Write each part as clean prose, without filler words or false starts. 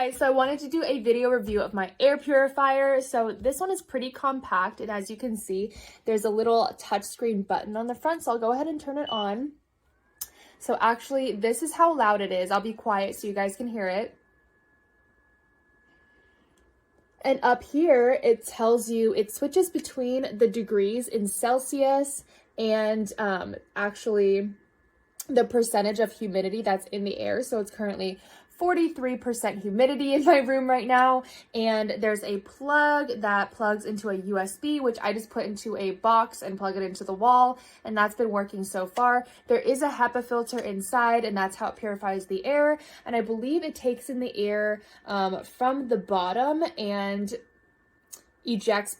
guys, so I wanted to do a video review of my air purifier. So this one is pretty compact, and as you can see, there's a little touchscreen button on the front, so I'll go ahead and turn it on. So actually, this is how loud it is. I'll be quiet so you guys can hear it. And up here, it tells you, it switches between the degrees in Celsius and actually the percentage of humidity that's in the air. So it's currently 43% humidity in my room right now, and there's a plug that plugs into a USB, which I just put into a box and plug it into the wall, and that's been working so far. There is a HEPA filter inside, and that's how it purifies the air, and I believe it takes in the air from the bottom and ejects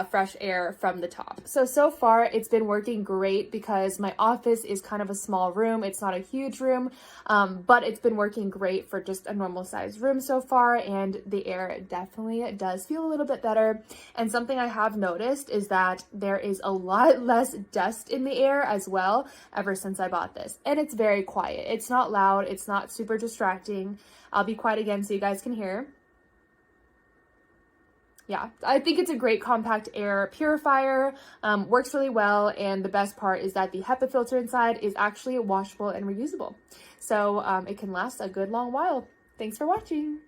fresh air from the top. So far it's been working great because my office is kind of a small room. It's not a huge room, but it's been working great for just a normal sized room so far, and the air definitely does feel a little bit better. And something I have noticed is that there is a lot less dust in the air as well ever since I bought this, and it's very quiet. It's not loud, it's not super distracting. I'll be quiet again so you guys can hear. Yeah, I think it's a great compact air purifier, works really well, and the best part is that the HEPA filter inside is actually washable and reusable. So it can last a good long while. Thanks for watching.